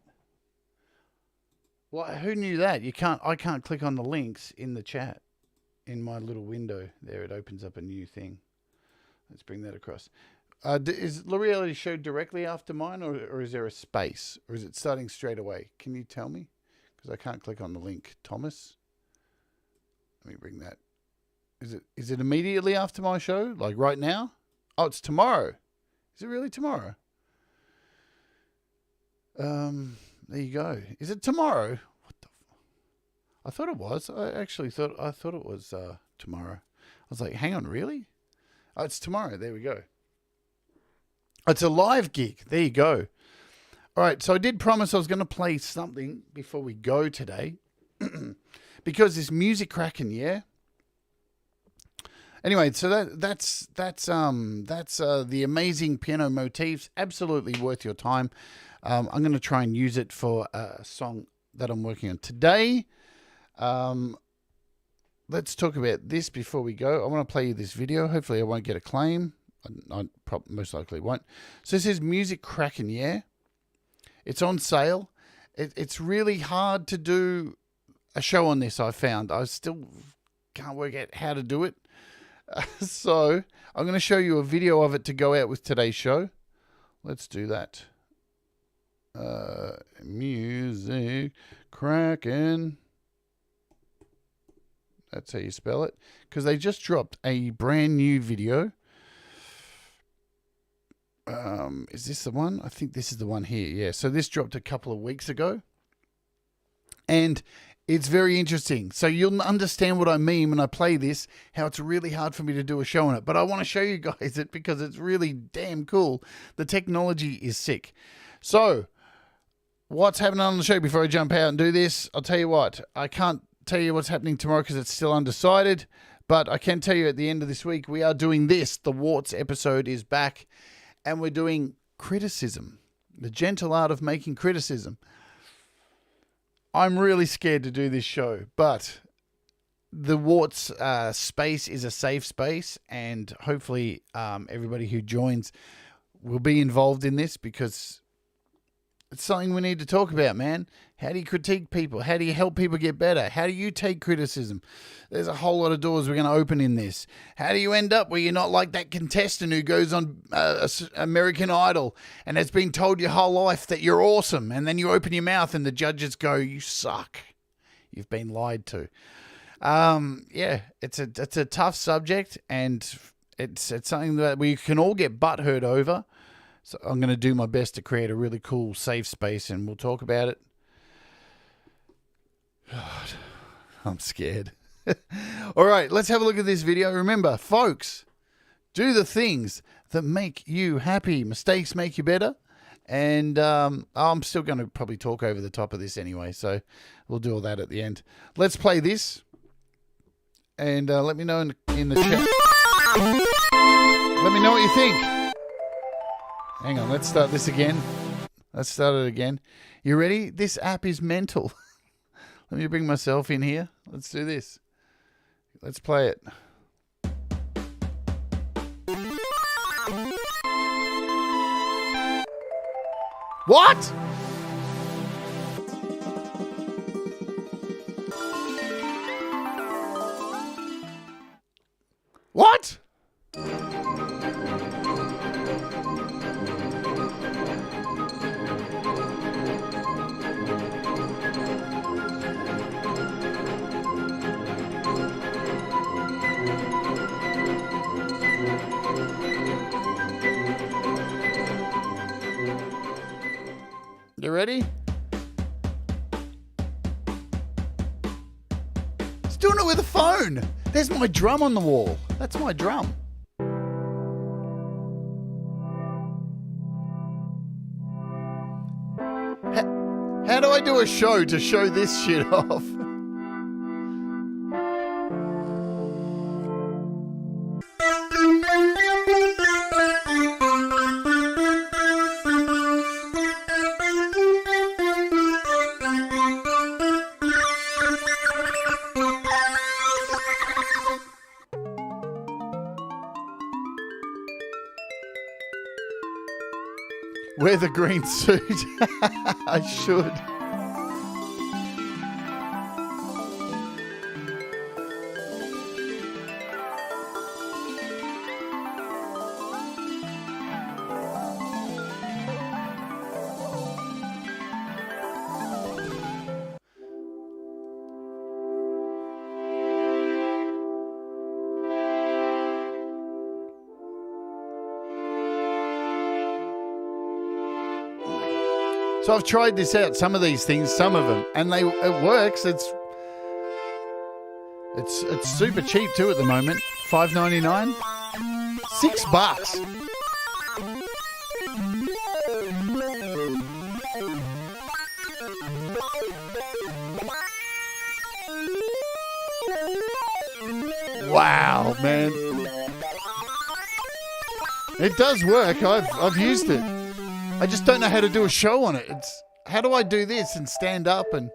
Well, who knew that? I can't click on the links in the chat. In my little window there, it opens up a new thing. Let's bring that across. Is the reality show directly after mine, or is there a space? Or is it starting straight away? Can you tell me? Because I can't click on the link. Thomas? Let me bring that. Is it immediately after my show? Like right now? Oh, it's tomorrow. Is it really tomorrow? There you go. Is it tomorrow? What the? I thought it was. I thought it was tomorrow. I was like, hang on, really? Oh, it's tomorrow. There we go. It's a live gig. There you go. All right. So I did promise I was going to play something before we go today, because this music Kraken, yeah. Anyway, so that's the amazing Piano Motifs. Absolutely worth your time. I'm going to try and use it for a song that I'm working on today. Let's talk about this before we go. I want to play you this video. Hopefully I won't get a claim. I most likely won't. So this is Music Kraken, yeah? It's on sale. It's really hard to do a show on this, I found. I still can't work out how to do it. So I'm going to show you a video of it to go out with today's show. Let's do that. Music Kraken. That's how you spell it. Because they just dropped a brand new video. Is this the one? I think this is the one here. Yeah. So this dropped a couple of weeks ago. And it's very interesting. So you'll understand what I mean when I play this, how it's really hard for me to do a show on it. But I want to show you guys it because it's really damn cool. The technology is sick. So what's happening on the show before I jump out and do this? I'll tell you what. I can't tell you what's happening tomorrow because it's still undecided. But I can tell you at the end of this week, we are doing this. The Warts episode is back. And we're doing criticism. The gentle art of making criticism. I'm really scared to do this show, but the Warts space is a safe space, and hopefully everybody who joins will be involved in this, because it's something we need to talk about, man. How do you critique people? How do you help people get better? How do you take criticism? There's a whole lot of doors we're going to open in this. How do you end up where you're not like that contestant who goes on American Idol and has been told your whole life that you're awesome, and then you open your mouth and the judges go, you suck. You've been lied to. Yeah, it's a tough subject, and it's something that we can all get butthurt over. So I'm going to do my best to create a really cool, safe space, and we'll talk about it. God, I'm scared. All right, let's have a look at this video. Remember, folks, do the things that make you happy. Mistakes make you better. And I'm still going to probably talk over the top of this anyway, so we'll do all that at the end. Let's play this, and let me know in the chat. Let me know what you think. Hang on, let's start this again. Let's start it again. You ready? This app is mental. Let me bring myself in here. Let's do this. Let's play it. What? What? You ready? He's doing it with a phone. There's my drum on the wall. That's my drum. How do I do a show to show this shit off? Wear the green suit. I should. So I've tried this out, some of these things, some of them, and it works. It's super cheap too at the moment. $5.99, $6. Wow, man. It does work. I've used it. I just don't know how to do a show on it. How do I do this and stand up? And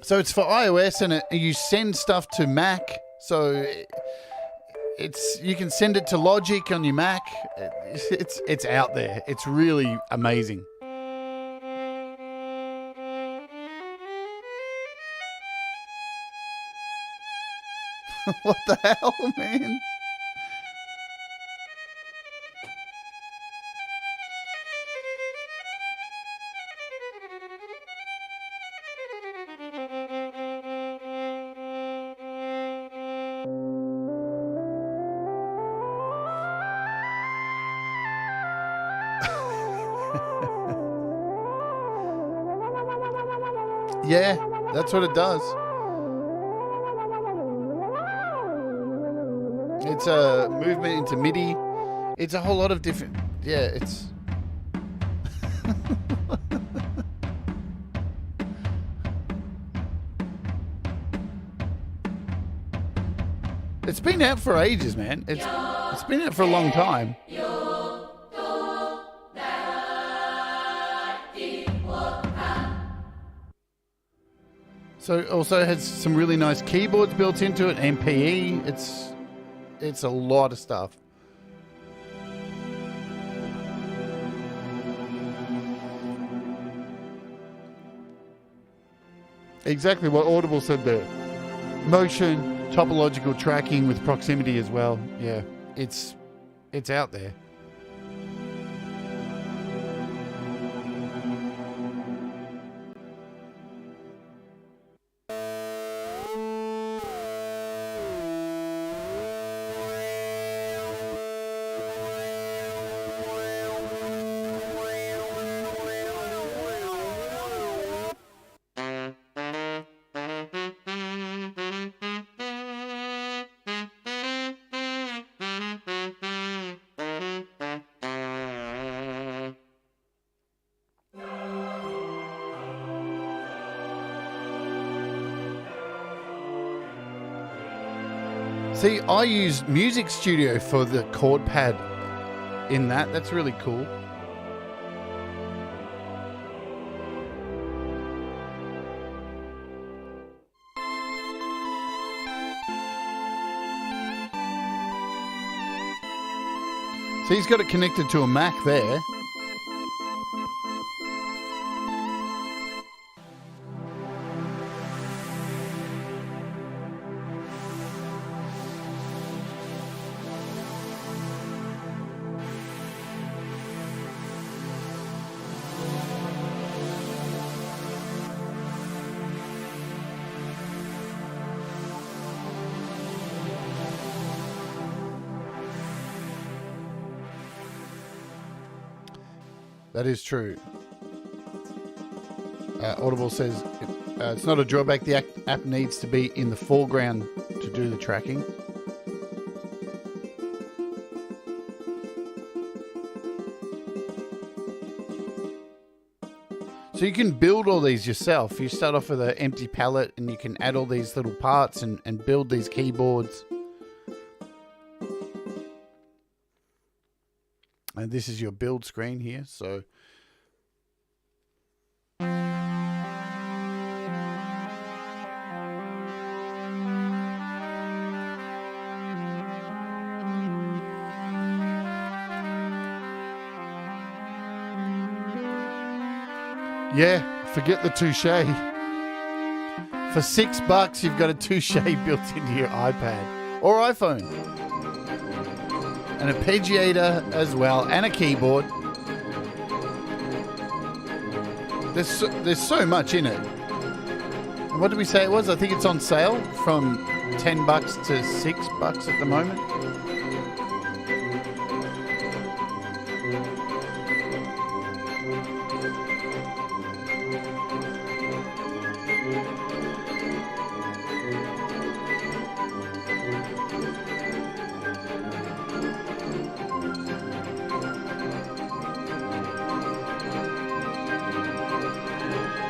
so it's for iOS, and you send stuff to Mac. So you can send it to Logic on your Mac. It's out there. It's really amazing. What the hell, man? Yeah, that's what it does. It's a movement into MIDI. It's a whole lot of different... Yeah, it's... It's been out for ages, man. It's been out for a long time. So it also has some really nice keyboards built into it, MPE. It's a lot of stuff. Exactly what Audible said there. Motion, topological tracking with proximity as well. Yeah, it's out there. See, I use Music Studio for the chord pad in that. That's really cool. So he's got it connected to a Mac there. That is true. Audible says it's not a drawback. The app needs to be in the foreground to do the tracking. So you can build all these yourself. You start off with an empty palette and you can add all these little parts and build these keyboards. And this is your build screen here. So yeah, forget the touche. For $6, you've got a touche built into your iPad or iPhone. And a arpeggiator as well, and a keyboard. There's so much in it. And what did we say it was? I think it's on sale from $10 to $6 at the moment.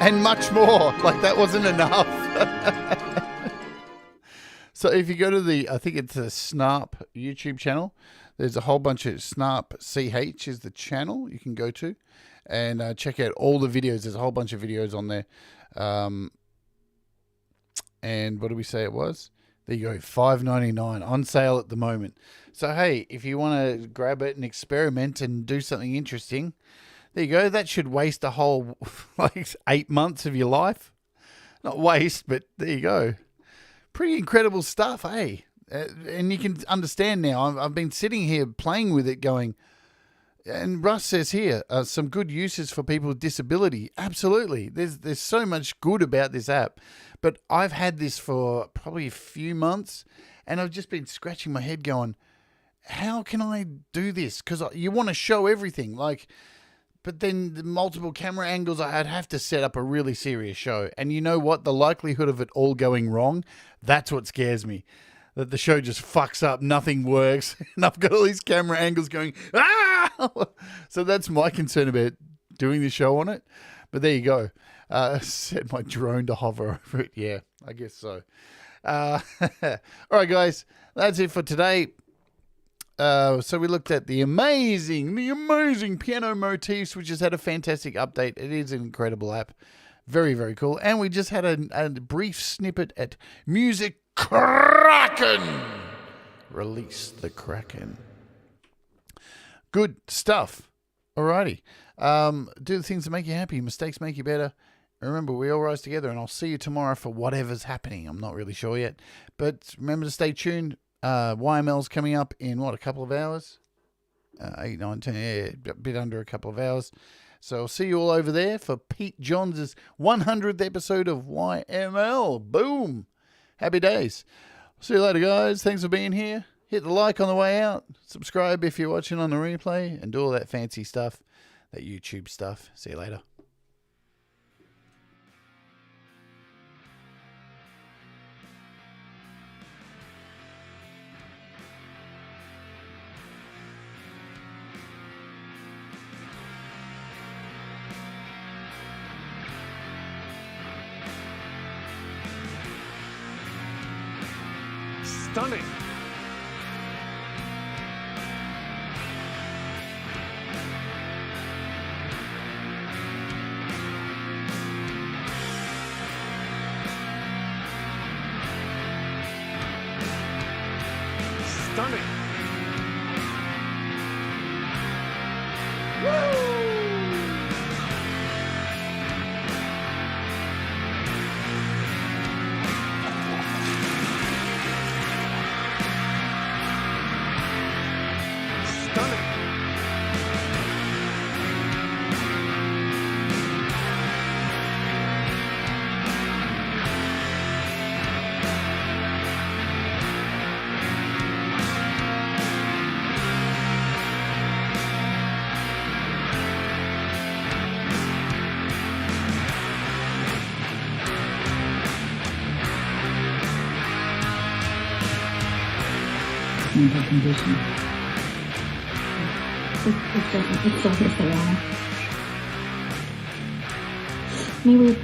And much more. Like that wasn't enough. So if you go to the, I think it's a Snarp YouTube channel, there's a whole bunch of Snarp CH is the channel you can go to and check out all the videos. There's a whole bunch of videos on there. And what did we say it was? There you go, $5.99 on sale at the moment. So hey, if you want to grab it and experiment and do something interesting, there you go. That should waste a whole like 8 months of your life. Not waste, but there you go. Pretty incredible stuff, hey? And you can understand now. I've been sitting here playing with it going, and Russ says here, some good uses for people with disability. Absolutely. There's so much good about this app. But I've had this for probably a few months, and I've just been scratching my head going, how can I do this? Because you want to show everything. But then the multiple camera angles, I'd have to set up a really serious show. And you know what? The likelihood of it all going wrong, that's what scares me. That the show just fucks up, nothing works, and I've got all these camera angles going, ah! So that's my concern about doing the show on it. But there you go. Set my drone to hover over it. Yeah, I guess so. All right, guys. That's it for today. So we looked at the amazing Piano Motifs, which has had a fantastic update. It is an incredible app. Very, very cool. And we just had a brief snippet at Music Kraken. Release the Kraken. Good stuff. Alrighty. Do the things that make you happy. Mistakes make you better. Remember, we all rise together, and I'll see you tomorrow for whatever's happening. I'm not really sure yet. But remember to stay tuned. YML's coming up in, a couple of hours? 8, 9, 10, yeah, a bit under a couple of hours. So I'll see you all over there for Pete Johns' 100th episode of YML. Boom. Happy days. See you later, guys. Thanks for being here. Hit the like on the way out. Subscribe if you're watching on the replay. And do all that fancy stuff, that YouTube stuff. See you later. Stunning. Stunning. Woo! mental condition. It's still here so long. Maybe we